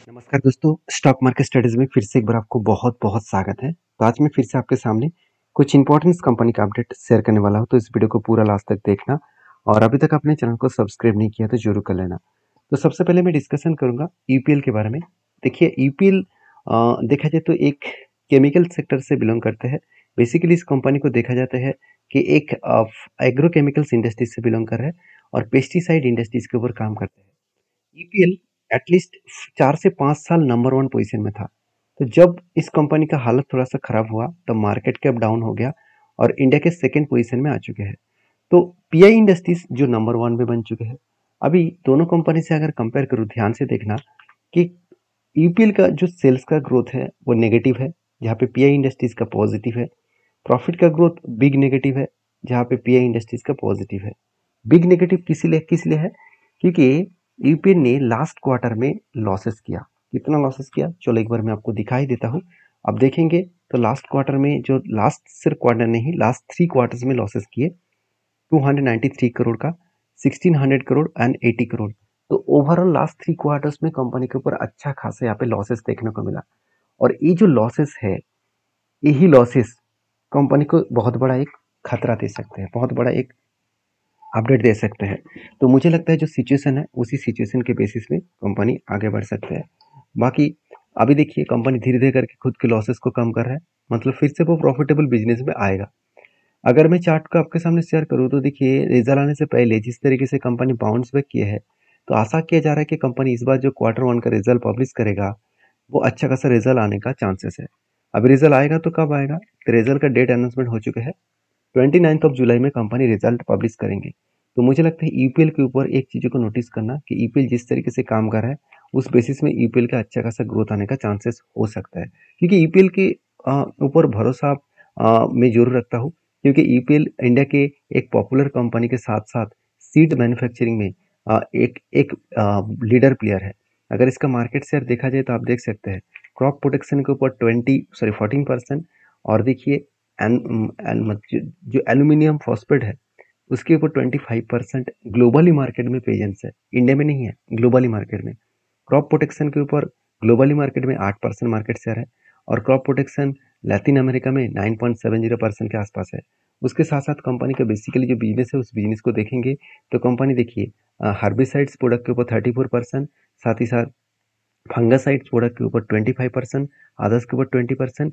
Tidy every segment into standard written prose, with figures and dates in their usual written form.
नमस्कार दोस्तों, stock market studies में फिर से एक बार आपको बहुत-बहुत स्वागत है। तो आज मैं फिर से आपके सामने कुछ इंपॉर्टेंट कंपनी का अपडेट शेयर करने वाला हूँ, तो इस वीडियो को पूरा लास्ट तक देखना और अभी तक अपने चैनल को सब्सक्राइब नहीं किया तो जरूर कर लेना। तो सबसे पहले मैं डिस्कशन करूँगा ईपीएल के बारे में। देखिए ईपीएल देखा जाए तो एक केमिकल सेक्टर से बिलोंग करते हैं। बेसिकली इस कंपनी को देखा जाता है कि एक एग्रोकेमिकल्स इंडस्ट्रीज से बिलोंग कर रहा है और पेस्टिसाइड इंडस्ट्रीज के ऊपर काम करते हैं। ईपीएल एटलीस्ट 4 से 5 साल नंबर 1 पोजीशन में था। तो जब इस कंपनी का हालत थोड़ा-सा खराब हुआ, तब मार्केट कैप डाउन हो गया और इंडिया के सेकंड पोजीशन में आ चुके हैं। तो पीआई इंडस्ट्रीज जो नंबर 1 पे बन चुके हैं। अभी दोनों कंपनी से अगर कंपेयर करूँ, ध्यान से देखना कि ईपीएल का जो सेल्स का ग्रोथ है वो नेगेटिव है, जहाँ पे पीआई इंडस्ट्रीज का पॉजिटिव है। प्रॉफिट का ग्रोथ बिग नेगेटिव है, जहाँ पे पीआई इंडस्ट्रीज का पॉजिटिव है। बिग नेगेटिव किस लिए है? क्योंकि यूपीएल ने लास्ट क्वार्टर में लॉसेस किया। कितना लॉसेस किया, चलो एक बार मैं आपको दिखा ही देता हूँ। अब देखेंगे तो लास्ट क्वार्टर में जो लास्ट सिर्फ क्वार्टर नहीं, लास्ट 3 क्वार्टर्स में लॉसेस किए 293 करोड़ का, 1600 करोड़ एंड 80 करोड़। तो ओवरऑल लास्ट 3 क्वार्टर्स में कंपनी के ऊपर अच्छा खासा यहाँ पे लॉसेस देखने को मिला। और ये जो लॉसेस है, यही लॉसेस कंपनी को बहुत बड़ा एक खतरा दे सकते हैं, बहुत बड़ा एक अपडेट दे सकते हैं। तो मुझे लगता है जो सिचुएशन है, उसी सिचुएशन के बेसिस में कंपनी आगे बढ़ सकते हैं। बाकी अभी देखिए कंपनी धीरे-धीरे करके खुद के लॉसेस को कम कर रहा है, मतलब फिर से वो प्रॉफिटेबल बिजनेस में आएगा। अगर मैं चार्ट को आपके सामने शेयर करूँ तो देखिए रिजल्ट आने से पहले जिस तरीके से कंपनी बाउंस बैक किए है, तो आशा किया जा रहा है कि कंपनी इस बार जो क्वार्टर 1 का रिजल्ट पब्लिश करेगा, वो अच्छा खासा रिजल्ट आने का चांसेस है। अब रिजल्ट आएगा तो कब आएगा? तो रिजल्ट का डेट अनाउंसमेंट हो चुका है। 29 ऑफ जुलाई में कंपनी रिजल्ट पब्लिश करेंगे। तो मुझे लगता है ईपीएल के ऊपर एक चीज़ों को नोटिस करना कि ईपीएल जिस तरीके से काम कर रहा है, उस बेसिस में ईपीएल का अच्छा खासा ग्रोथ आने का चांसेस हो सकता है। क्योंकि ईपीएल के ऊपर भरोसा मैं ज़रूर रखता हूँ, क्योंकि ईपीएल इंडिया के एक पॉपुलर कंपनी के साथ-साथ सीड मैन्युफैक्चरिंग में एक एक लीडर प्लेयर है। अगर इसका मार्केट शेयर देखा जाए तो आप देख सकते हैं, क्रॉप प्रोटेक्शन के ऊपर 14% और देखिए जो एल्यूमिनियम फॉस्फेट है उसके ऊपर 25% ग्लोबली मार्केट में प्रेजेंस है, इंडिया में नहीं है, ग्लोबली मार्केट में। क्रॉप प्रोटेक्शन के ऊपर ग्लोबली मार्केट में 8% मार्केट शेयर है और क्रॉप प्रोटेक्शन लैटिन अमेरिका में 9.70% के आसपास है। उसके साथ साथ कंपनी का बेसिकली जो बिजनेस है, उस बिजनेस को देखेंगे तो कंपनी देखिए हर्बिसाइड्स प्रोडक्ट के ऊपर 34%, साथ ही साथ फंगासाइड्स प्रोडक्ट के ऊपर 25%, अदर्स के ऊपर 20%,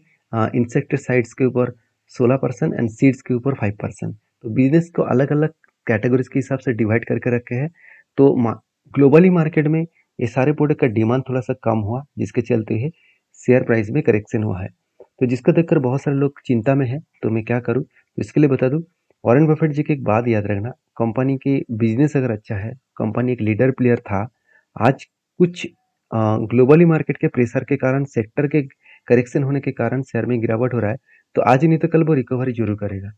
इंसेक्टिसाइड्स के ऊपर 16% एंड सीड्स के ऊपर 5%। तो बिजनेस को अलग अलग कैटेगरीज के हिसाब से डिवाइड करके रखे हैं। तो ग्लोबली मार्केट में ये सारे प्रोडक्ट का डिमांड थोड़ा सा कम हुआ, जिसके चलते ही शेयर प्राइस में करेक्शन हुआ है। तो जिसको देखकर बहुत सारे लोग चिंता में हैं, तो मैं क्या करूँ? तो इसके लिए बता दूँ, वॉरेन बफेट जी की एक बात याद रखना, कंपनी की बिजनेस अगर अच्छा है, कंपनी एक लीडर प्लेयर था, आज कुछ ग्लोबली मार्केट के प्रेशर के कारण, सेक्टर के करेक्शन होने के कारण शेयर में गिरावट हो रहा है, तो आज ही नहीं तो कल वो रिकवरी जरूर करेगा।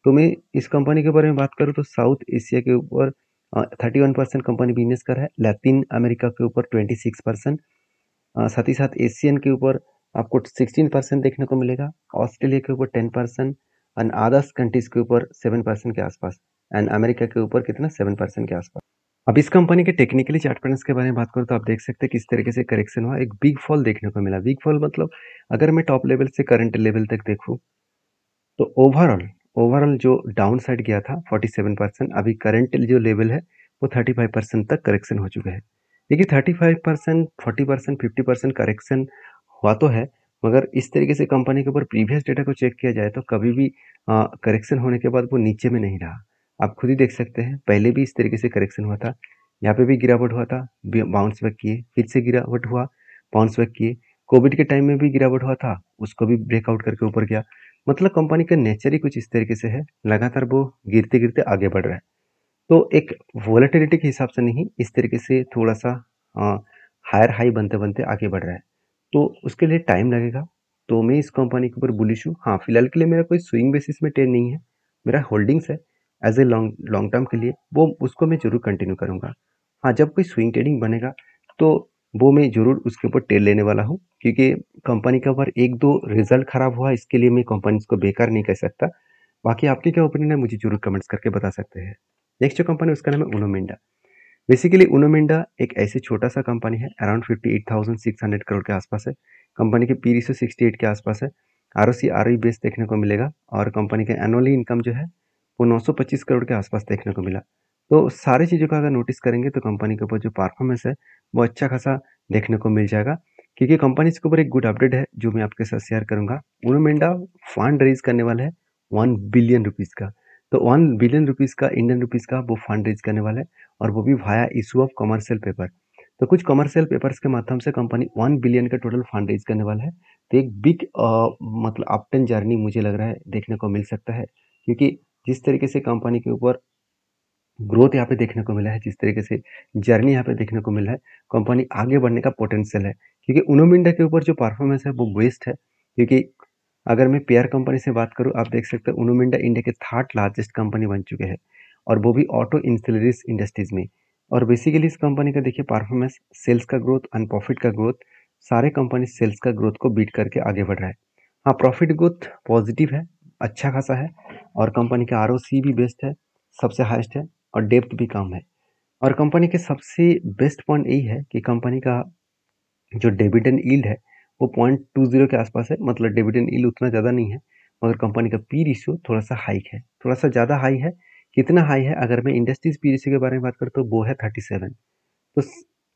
तो मैं इस कंपनी के बारे में बात करूँ तो साउथ एशिया के ऊपर 31% कंपनी बिजनेस कर रहा है, लैटिन अमेरिका के ऊपर 26%, साथ ही साथ एशियन के ऊपर आपको 16% देखने को मिलेगा, ऑस्ट्रेलिया के ऊपर 10% एंड अदर्स कंट्रीज के ऊपर 7% के आसपास एंड अमेरिका के ऊपर कितना 7% के आसपास। अब इस कंपनी के टेक्निकली चार्ट पैटर्न्स के बारे में बात करूँ तो आप देख सकते हैं किस तरीके से करेक्शन हुआ, एक बिग फॉल देखने को मिला। बिग फॉल मतलब अगर मैं टॉप लेवल से करंट लेवल तक देखूँ तो ओवरऑल ओवरऑल जो डाउन साइड गया था 47%, अभी करंट जो लेवल है वो 35% तक करेक्शन हो चुका है। देखिए 35%, 40%, 50% करेक्शन हुआ तो है, मगर इस तरीके से कंपनी के ऊपर प्रीवियस डेटा को चेक किया जाए तो कभी भी करेक्शन होने के बाद वो नीचे में नहीं रहा। आप खुद ही देख सकते हैं, पहले भी इस तरीके से करेक्शन हुआ था, यहाँ पे भी गिरावट हुआ था, बाउंस बैक किए, फिर से गिरावट हुआ, बाउंस बैक किए। कोविड के टाइम में भी गिरावट हुआ था, उसको भी ब्रेकआउट करके ऊपर गया। मतलब कंपनी का नेचर ही कुछ इस तरीके से है, लगातार वो गिरते-गिरते आगे बढ़ रहा है। तो एक वोलेटिलिटी के हिसाब से नहीं, इस तरीके से थोड़ा-सा हायर हाई बनते-बनते आगे बढ़ रहा है। तो उसके लिए टाइम लगेगा। तो मैं इस कंपनी के ऊपर बुलिश हूँ। हाँ, फिलहाल के लिए मेरा कोई स्विंग बेसिस में ट्रेड नहीं है। मेरा होल्डिंग्स है as a long long term के लिए, वो उसको मैं ज़रूर कंटिन्यू करूँगा। हाँ, जब कोई स्विंग ट्रेडिंग बनेगा, तो वो मैं ज़रूर उसके ऊपर ट्रेड लेने वाला हूँ, क्योंकि कंपनी का अगर 1-2 रिज़ल्ट खराब हुआ, इसके लिए मैं कंपनीज़ को बेकार नहीं कह सकता। बाकी आपकी क्या ओपिनियन है, मुझे ज़रूर कमेंट्स करके बता सकते हैं। नेक्स्ट जो कंपनी है उसका नाम है उनो मिंडा। बेसिकली उनो मिंडा एक ऐसे छोटा सा कंपनी है, अराउंड 58,600 करोड़ के आसपास है। कंपनी के पी रेशियो 68 के आसपास है। आरओसी आरओई बेस देखने को मिलेगा और कंपनी का एनुअली इनकम जो है वो 925 करोड़ के आसपास देखने को मिला। तो सारी चीज़ों का अगर नोटिस करेंगे तो कंपनी के ऊपर जो परफॉर्मेंस है वो अच्छा खासा देखने को मिल जाएगा, क्योंकि कंपनीज के ऊपर एक गुड अपडेट है जो मैं आपके साथ शेयर करूंगा। उनो मिंडा फंड रेज करने वाला है 1 बिलियन रुपीज़ का। तो 1 बिलियन रुपीज़ का इंडियन रुपीज़ का वो फंड रेज करने वाला है, और वो भी via issue of commercial paper. तो कुछ कमर्शियल पेपर्स के माध्यम से कंपनी 1 बिलियन का टोटल फंड रेज करने वाला है। तो एक बिग मतलब अपटर्न जर्नी मुझे लग रहा है देखने को मिल सकता है, क्योंकि जिस तरीके से कंपनी के ऊपर ग्रोथ यहाँ पे देखने को मिला है, जिस तरीके से जर्नी यहाँ पे देखने को मिला है, कंपनी आगे बढ़ने का पोटेंशियल है। क्योंकि उनो मिंडा के ऊपर जो परफॉर्मेंस है वो बेस्ट है, क्योंकि अगर मैं पेयर कंपनी से बात करूँ, आप देख सकते हैं उनो मिंडा इंडिया के थर्ड लार्जेस्ट कंपनी बन चुके हैं, और वो भी ऑटो इंसिलरीज इंडस्ट्रीज में। और बेसिकली इस कंपनी का देखिए परफॉर्मेंस, सेल्स का ग्रोथ एंड प्रॉफिट का ग्रोथ, सारे कंपनी सेल्स का ग्रोथ को बीट करके आगे बढ़ रहा है। हाँ, प्रॉफिट ग्रोथ पॉजिटिव है, अच्छा खासा है, और कंपनी का आरओसी भी बेस्ट है, सबसे हाईएस्ट है, और डेप्थ भी कम है। और कंपनी के सबसे बेस्ट पॉइंट यही है कि कंपनी का जो डिविडेंड यील्ड है वो 0.20 के आसपास है, मतलब डिविडेंड यील्ड उतना ज़्यादा नहीं है, मगर कंपनी का पी रेशियो थोड़ा सा हाई है, थोड़ा सा ज़्यादा हाई है। कितना हाई है, अगर मैं इंडस्ट्रीज पी रेशियो के बारे में बात करूँ तो वो है 37। तो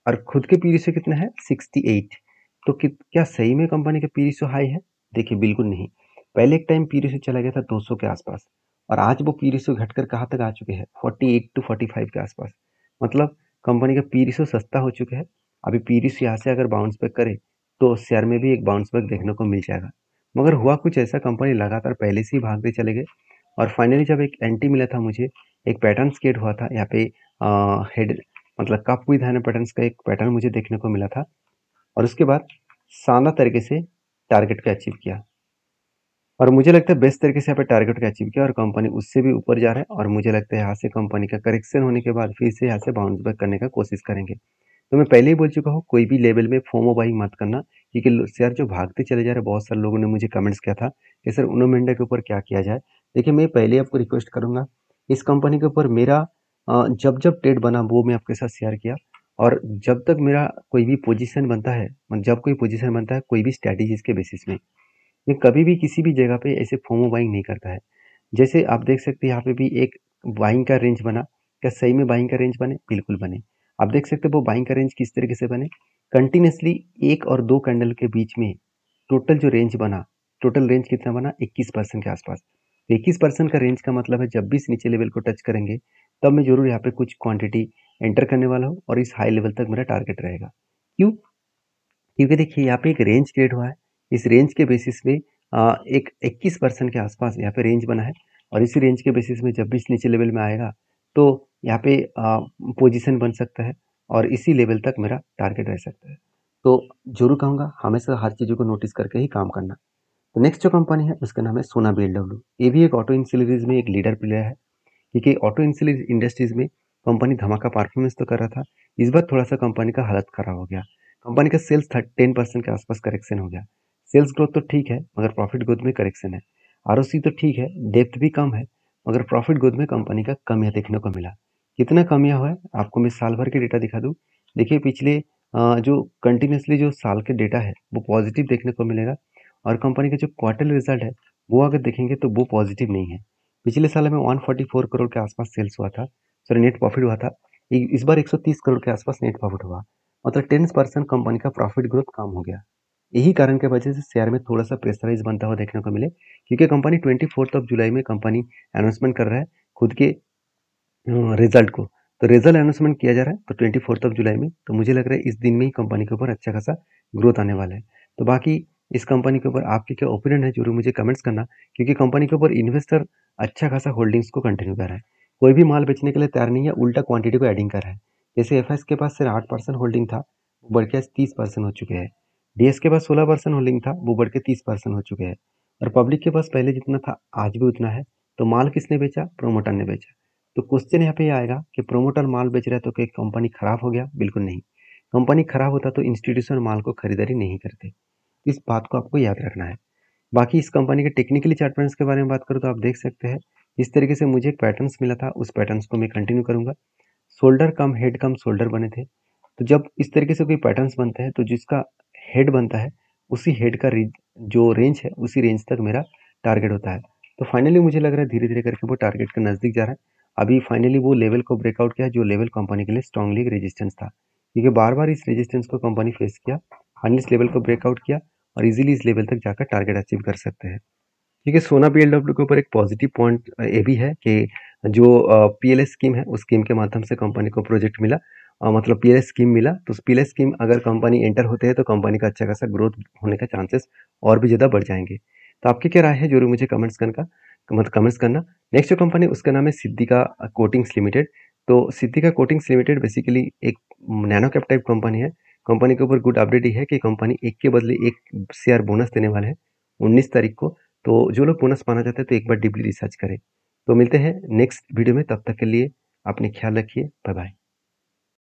और खुद के पी रेशियो कितना है 68। तो क्या सही में कंपनी का पी रेशियो हाई है? देखिए बिल्कुल नहीं। पहले एक टाइम पी रेशियो चला गया था 200 के आसपास, और आज वो पी रेशियो घटकर कहाँ तक आ चुके हैं 48 to 45 के आसपास। मतलब कंपनी का पी रेशियो सस्ता हो चुका है। अभी पी रेशियो यहाँ से अगर बाउंस बैक करे तो शेयर में भी एक बाउंस बैक देखने को मिल जाएगा। मगर हुआ कुछ ऐसा, कंपनी लगातार पहले से ही भागते चले गए, और फाइनली जब एक एंटी मिला था मुझे, एक पैटर्न क्रिएट हुआ था यहाँ पे, हेड मतलब कप विद हैंड पैटर्न्स का एक पैटर्न मुझे देखने को मिला था, और उसके बाद शानदार तरीके से टारगेट को अचीव किया, और मुझे लगता है बेस्ट तरीके से यहाँ पे टारगेट को अचीव किया, और कंपनी उससे भी ऊपर जा रहा है, और मुझे लगता है यहाँ से कंपनी का करेक्शन होने के बाद फिर से यहाँ से बाउंस बैक करने का कोशिश करेंगे। तो मैं पहले ही बोल चुका हूँ, कोई भी लेवल में फोमो बाइंग मत करना, क्योंकि शेयर जो भागते चले जा रहे हैं, बहुत सारे लोगों ने मुझे कमेंट्स किया था कि सर उनो मिंडा के ऊपर क्या किया जाए। देखिए मैं पहले आपको रिक्वेस्ट करूंगा, इस कंपनी के ऊपर मेरा जब जब ट्रेड बना वो मैं आपके साथ शेयर किया, और जब तक मेरा कोई भी पोजीशन बनता है, मतलब जब कोई पोजीशन बनता है कोई भी स्ट्रैटेजीज के बेसिस में, मैं कभी भी किसी भी जगह पे ऐसे फोमो बाइंग नहीं करता है। जैसे आप देख सकते हैं यहाँ पे भी एक बाइंग का रेंज बना, क्या सही में बाइंग का रेंज बने? बिल्कुल बने। आप देख सकते हैं वो बाइंग का रेंज किस तरीके से बने, कंटिन्यूसली एक और दो कैंडल के बीच में टोटल जो रेंज बना, टोटल रेंज कितना बना 21% के आसपास। 21% का रेंज का मतलब है जब भी इस नीचे लेवल को टच करेंगे तब मैं जरूर यहाँ पे कुछ क्वांटिटी एंटर करने वाला हूँ, और इस हाई लेवल तक मेरा टारगेट रहेगा। क्यों? क्योंकि देखिए यहाँ पे एक रेंज क्रिएट हुआ है, इस रेंज के बेसिस में एक 21% के आसपास यहाँ पे रेंज बना है, और इसी रेंज के बेसिस में जब भी इस नीचे लेवल में आएगा तो यहाँ पे पोजीशन बन सकता है, और इसी लेवल तक मेरा टारगेट रह सकता है। तो जरूर कहूँगा हमेशा हर चीज़ों को नोटिस करके ही काम करना। तो नेक्स्ट जो कंपनी है उसका नाम है सोना बीएलडब्ल्यू। ये भी एक ऑटो इंसिलरीज में एक लीडर प्लेयर है, क्योंकि ऑटो इंसिलरीज इंडस्ट्रीज में कंपनी धमाका परफॉर्मेंस तो कर रहा था, इस बार थोड़ा सा कंपनी का हालत खराब हो गया। कंपनी का सेल्स 10% के आसपास करेक्शन हो गया। सेल्स ग्रोथ तो ठीक है, मगर प्रॉफिट ग्रोथ में करेक्शन है। आरओसी तो ठीक है, डेप्थ भी कम है, मगर प्रॉफिट ग्रोथ में कंपनी का कमियां देखने को मिला। कितना कमियां हुआ है आपको मैं साल भर के डेटा दिखा दूं। देखिए पिछले जो कंटिन्यूसली जो साल के डेटा है वो पॉजिटिव देखने को मिलेगा, और कंपनी का जो क्वार्टर रिजल्ट है वो अगर देखेंगे तो वो पॉजिटिव नहीं है। पिछले साल में 144 करोड़ के आसपास सेल्स हुआ था, सॉरी नेट प्रॉफिट हुआ था। इस बार 130 करोड़ के आसपास नेट प्रॉफिट हुआ, मतलब 10% कंपनी का प्रॉफिट ग्रोथ कम हो गया। यही कारण के वजह से शेयर में थोड़ा सा प्रेशराइज बनता हुआ देखने को मिले, क्योंकि कंपनी 24 जुलाई में कंपनी अनाउंसमेंट कर रहा है खुद के रिजल्ट को। तो रिजल्ट अनाउंसमेंट किया जा रहा है तो 24 जुलाई में, तो मुझे लग रहा है इस दिन में ही कंपनी के ऊपर अच्छा खासा ग्रोथ आने वाला है। तो बाकी इस कंपनी के ऊपर आपके क्या ओपिनियन है जरूर मुझे कमेंट्स करना, क्योंकि कंपनी के ऊपर इन्वेस्टर अच्छा खासा होल्डिंग्स को कंटिन्यू कर रहा है। कोई भी माल बेचने के लिए तैयार नहीं है, उल्टा क्वांटिटी को एडिंग कर रहा है। जैसे एफ के पास सिर्फ 8% होल्डिंग था, वो बढ़ के 30% हो चुके हैं। डीएस के पास 16% होल्डिंग था, वो बढ़ के 30% हो चुके हैं। और पब्लिक के पास पहले जितना था आज भी उतना है। तो माल किसने बेचा? प्रोमोटर ने बेचा। तो क्वेश्चन यहाँ पे आएगा कि प्रोमोटर माल बेच रहा है तो क्या कंपनी खराब हो गया? बिल्कुल नहीं। कंपनी खराब होता तो इंस्टीट्यूशन माल को खरीदारी नहीं करते। इस बात को आपको याद रखना है। बाकी इस कंपनी के टेक्निकली चार्ट पैटर्न्स के बारे में बात करूँ तो आप देख सकते हैं इस तरीके से मुझे एक पैटर्न्स मिला था, उस पैटर्न्स को मैं कंटिन्यू करूंगा। शोल्डर कम हेड कम शोल्डर बने थे। तो जब इस तरीके से कोई पैटर्न्स बनते हैं तो जिसका हेड बनता है उसी हेड का जो रेंज है उसी रेंज तक मेरा टारगेट होता है। तो फाइनली मुझे लग रहा है धीरे धीरे करके वो टारगेट के नज़दीक जा रहा है। अभी फाइनली वो लेवल को ब्रेकआउट किया जो लेवल कंपनी के लिए स्ट्रांगली एक रेजिस्टेंस था, क्योंकि बार बार इस रेजिस्टेंस को कंपनी फेस किया, फाइनली इस लेवल को ब्रेकआउट किया और इजीली इस लेवल तक जाकर टारगेट अचीव कर सकते हैं। क्योंकि सोना बीएलडब्ल्यू के ऊपर एक पॉजिटिव पॉइंट ये भी है कि जो पीएलएस स्कीम है उस स्कीम के माध्यम से कंपनी को प्रोजेक्ट मिला, मतलब पीएलएस स्कीम मिला। तो उस पीएलएस स्कीम अगर कंपनी एंटर होते हैं तो कंपनी का अच्छा खासा ग्रोथ होने का चांसेस और भी ज़्यादा बढ़ जाएंगे। तो आपकी क्या राय है जरूर मुझे कमेंट्स करना। नेक्स्ट जो कंपनी उसका नाम है सिद्धिका कोटिंग्स लिमिटेड। तो सिद्धिका कोटिंग्स लिमिटेड बेसिकली एक नैनो कैप टाइप कंपनी है। कंपनी के ऊपर गुड अपडेट ये है कि कंपनी एक के बदले एक शेयर बोनस देने वाले हैं 19 तारीख को। तो जो लोग बोनस पाना चाहते हैं तो एक बार डीपली रिसर्च करें। तो मिलते हैं नेक्स्ट वीडियो में, तब तक के लिए अपने ख्याल रखिए। Bye bye.